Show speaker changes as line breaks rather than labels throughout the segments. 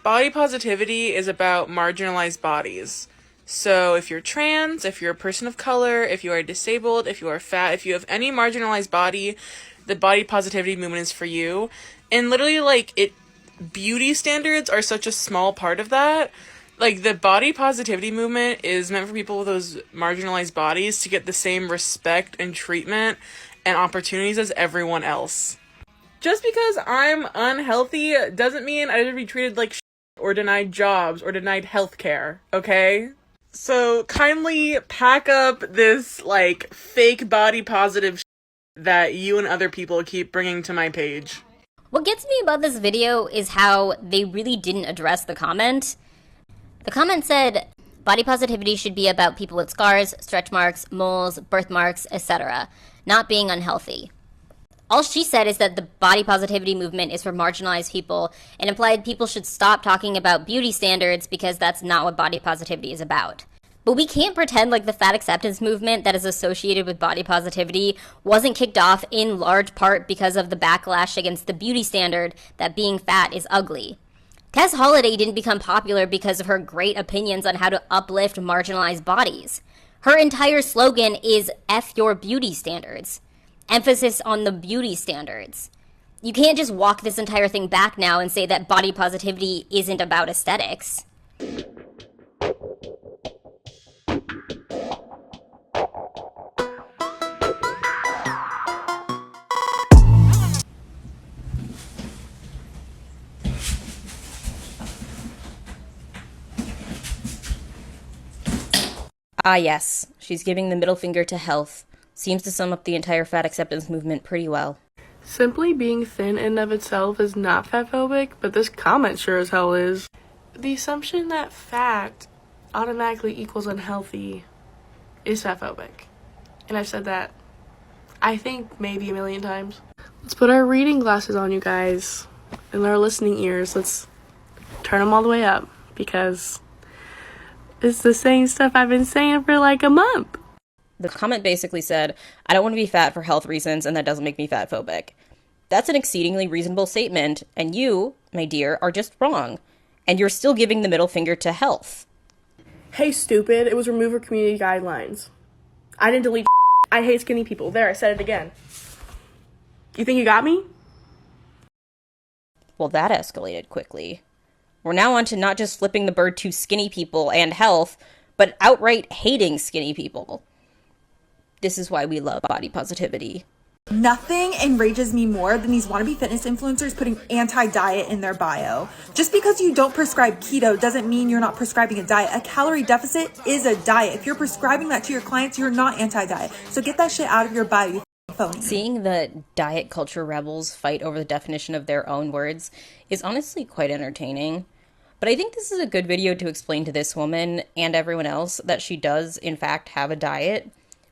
Body positivity is about marginalized bodies. So if you're trans, if you're a person of color, if you are disabled, if you are fat, if you have any marginalized body, the body positivity movement is for you. And literally, beauty standards are such a small part of that. Like, the body positivity movement is meant for people with those marginalized bodies to get the same respect and treatment and opportunities as everyone else. Just because I'm unhealthy doesn't mean I should be treated like shit or denied jobs or denied healthcare, okay? So kindly pack up this, fake body positive shit that you and other people keep bringing to my page.
What gets me about this video is how they really didn't address the comment. The comment said, body positivity should be about people with scars, stretch marks, moles, birthmarks, etc., not being unhealthy. All she said is that the body positivity movement is for marginalized people and implied people should stop talking about beauty standards because that's not what body positivity is about. But we can't pretend like the fat acceptance movement that is associated with body positivity wasn't kicked off in large part because of the backlash against the beauty standard that being fat is ugly. Tess Holliday didn't become popular because of her great opinions on how to uplift marginalized bodies. Her entire slogan is F your beauty standards. Emphasis on the beauty standards. You can't just walk this entire thing back now and say that body positivity isn't about aesthetics.
Ah yes, she's giving the middle finger to health. Seems to sum up the entire fat acceptance movement pretty well.
Simply being thin in and of itself is not fatphobic, but this comment sure as hell is. The assumption that fat automatically equals unhealthy is fatphobic. And I've said that, I think, maybe a million times. Let's put our reading glasses on, you guys, and our listening ears. Let's turn them all the way up, because it's the same stuff I've been saying for like a month.
The comment basically said, I don't want to be fat for health reasons, and that doesn't make me fatphobic. That's an exceedingly reasonable statement, and you, my dear, are just wrong. And you're still giving the middle finger to health.
Hey, stupid, it was remover community guidelines. I didn't delete I hate skinny people. There, I said it again. You think you got me?
Well, that escalated quickly. We're now on to not just flipping the bird to skinny people and health, but outright hating skinny people. This is why we love body positivity.
Nothing enrages me more than these wannabe fitness influencers putting anti-diet in their bio. Just because you don't prescribe keto doesn't mean you're not prescribing a diet. A calorie deficit is a diet. If you're prescribing that to your clients, you're not anti-diet. So get that shit out of your bio, you phony.
Seeing the diet culture rebels fight over the definition of their own words is honestly quite entertaining. But I think this is a good video to explain to this woman and everyone else that she does, in fact, have a diet.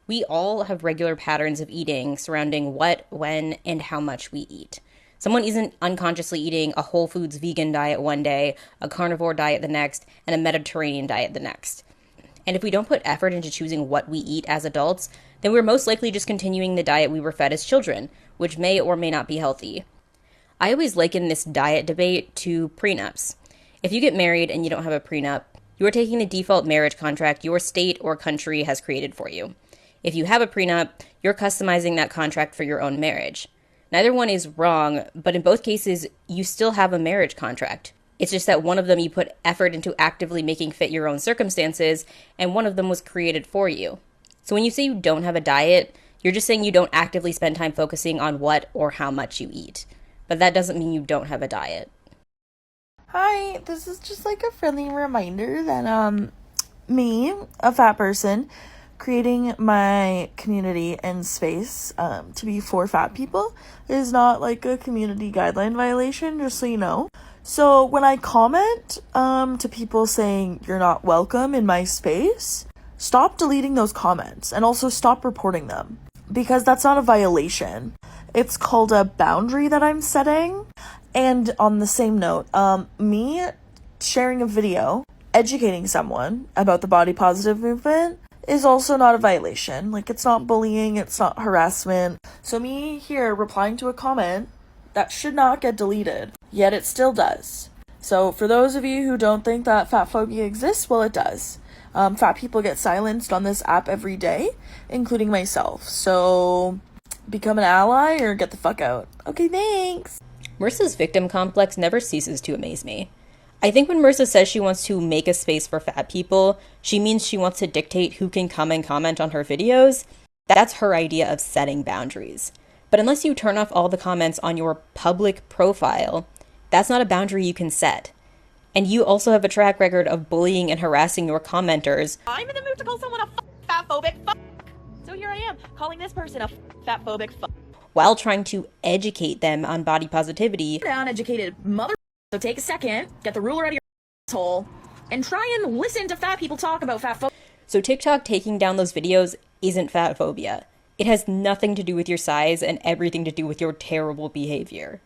We all have regular patterns of eating surrounding what, when, and how much we eat. Someone isn't unconsciously eating a Whole Foods vegan diet one day, a carnivore diet the next, and a Mediterranean diet the next. And if we don't put effort into choosing what we eat as adults, then we're most likely just continuing the diet we were fed as children, which may or may not be healthy. I always liken this diet debate to prenups. If you get married and you don't have a prenup, you are taking the default marriage contract your state or country has created for you. If you have a prenup, you're customizing that contract for your own marriage. Neither one is wrong, but in both cases, you still have a marriage contract. It's just that one of them you put effort into actively making fit your own circumstances, and one of them was created for you. So when you say you don't have a diet, you're just saying you don't actively spend time focusing on what or how much you eat. But that doesn't mean you don't have a diet.
Hi, this is just like a friendly reminder that me, a fat person, creating my community and space to be for fat people is not like a community guideline violation, just so you know. So when I comment to people saying you're not welcome in my space, stop deleting those comments and also stop reporting them, because that's not a violation. It's called a boundary that I'm setting. And on the same note, me sharing a video educating someone about the body positive movement is also not a violation. Like, it's not bullying, it's not harassment. So me here replying to a comment that should not get deleted, yet it still does. So for those of you who don't think that fat phobia exists, well, it does. Fat people get silenced on this app every day, including myself. So become an ally or get the fuck out. Okay, thanks.
Marissa's victim complex never ceases to amaze me. I think when Marissa says she wants to make a space for fat people, she means she wants to dictate who can come and comment on her videos. That's her idea of setting boundaries. But unless you turn off all the comments on your public profile, that's not a boundary you can set. And you also have a track record of bullying and harassing your commenters.
I'm in the mood to call someone a fat-phobic fuck. So here I am, calling this person a fat-phobic fuck.
While trying to educate them on body positivity.
Uneducated mother. So take a second, get the ruler out of your asshole, and try and listen to fat people talk about fat phobia.
So TikTok taking down those videos isn't fat phobia. It has nothing to do with your size and everything to do with your terrible behavior.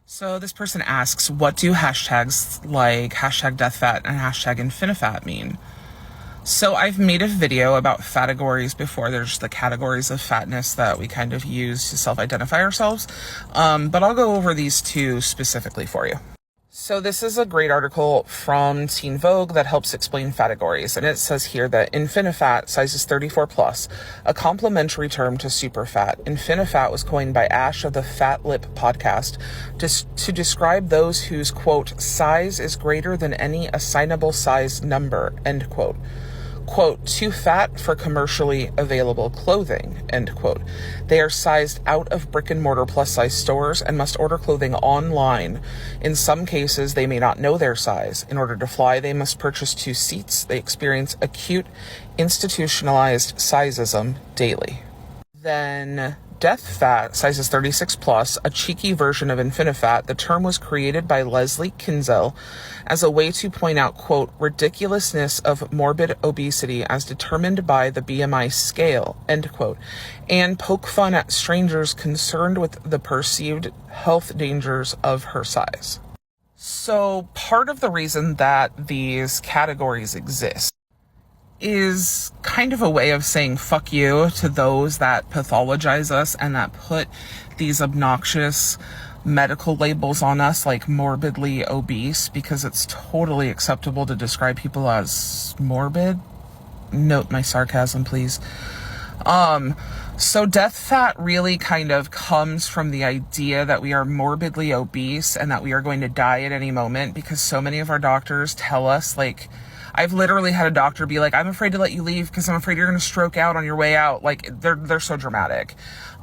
So this person asks, what do hashtags like hashtag deathfat and hashtag infinifat mean? So I've made a video about categories before. There's the categories of fatness that we kind of use to self-identify ourselves. But I'll go over these two specifically for you. So this is a great article from Teen Vogue that helps explain categories. And it says here that infinifat, sizes 34 plus, a complementary term to superfat. Infinifat was coined by Ash of the Fat Lip podcast to describe those whose, quote, size is greater than any assignable size number, end quote. Quote, too fat for commercially available clothing, end quote. They are sized out of brick and mortar plus size stores and must order clothing online. In some cases, they may not know their size. In order to fly, they must purchase 2 seats. They experience acute, institutionalized sizeism daily. Then death fat, sizes 36 plus, a cheeky version of infinifat. The term was created by Leslie Kinzel as a way to point out, quote, ridiculousness of morbid obesity as determined by the BMI scale, end quote, and poke fun at strangers concerned with the perceived health dangers of her size. So part of the reason that these categories exist is kind of a way of saying fuck you to those that pathologize us and that put these obnoxious medical labels on us, like morbidly obese, because it's totally acceptable to describe people as morbid. Note my sarcasm, please. So death fat really kind of comes from the idea that we are morbidly obese and that we are going to die at any moment, because so many of our doctors tell us, like, I've literally had a doctor be like, I'm afraid to let you leave because I'm afraid you're going to stroke out on your way out. Like, they're so dramatic.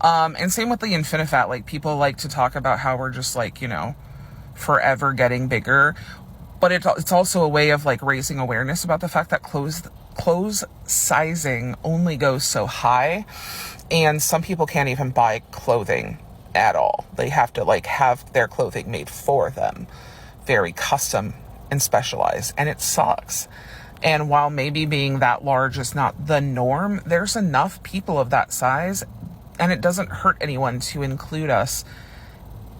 And same with the infinifat. Like, people like to talk about how we're just, like, you know, forever getting bigger. But it's also a way of, like, raising awareness about the fact that clothes sizing only goes so high. And some people can't even buy clothing at all. They have to, like, have their clothing made for them. Very custom and specialized, and it sucks. And while maybe being that large is not the norm, there's enough people of that size, and it doesn't hurt anyone to include us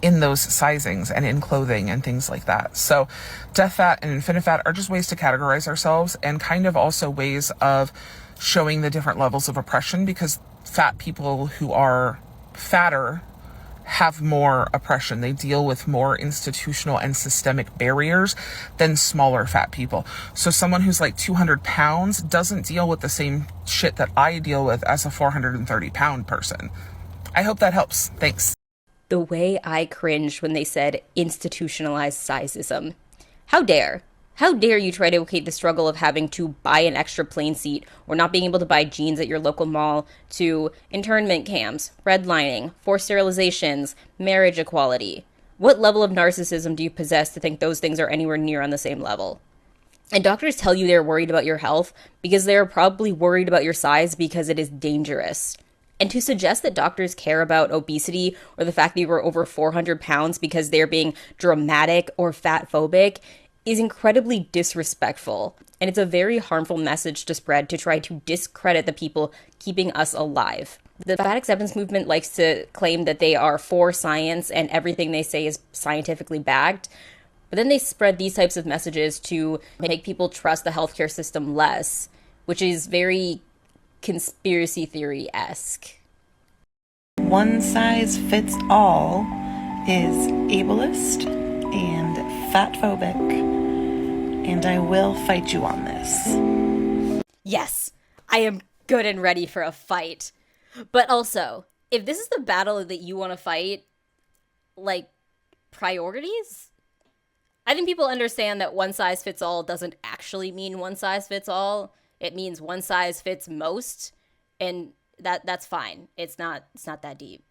in those sizings and in clothing and things like that. So death fat and infinifat are just ways to categorize ourselves, and kind of also ways of showing the different levels of oppression, because fat people who are fatter have more oppression. They deal with more institutional and systemic barriers than smaller fat people. So someone who's like 200 pounds doesn't deal with the same shit that I deal with as a 430 pound person. I hope that helps. Thanks.
The way I cringed when they said institutionalized sizeism. How dare? How dare you try to equate the struggle of having to buy an extra plane seat or not being able to buy jeans at your local mall to internment camps, redlining, forced sterilizations, marriage equality? What level of narcissism do you possess to think those things are anywhere near on the same level? And doctors tell you they're worried about your health because they're probably worried about your size because it is dangerous. And to suggest that doctors care about obesity or the fact that you were over 400 pounds because they're being dramatic or fat phobic is incredibly disrespectful, and it's a very harmful message to spread to try to discredit the people keeping us alive. The fat acceptance movement likes to claim that they are for science and everything they say is scientifically backed, but then they spread these types of messages to make people trust the healthcare system less, which is very conspiracy theory-esque.
One size fits all is ableist and
fat phobic, and I will fight you on this.
Yes, I am good and ready for a fight. But also, if this is the battle that you want to fight, like, priorities? I think people understand that one size fits all doesn't actually mean one size fits all. It means one size fits most, and that's fine. It's not that deep.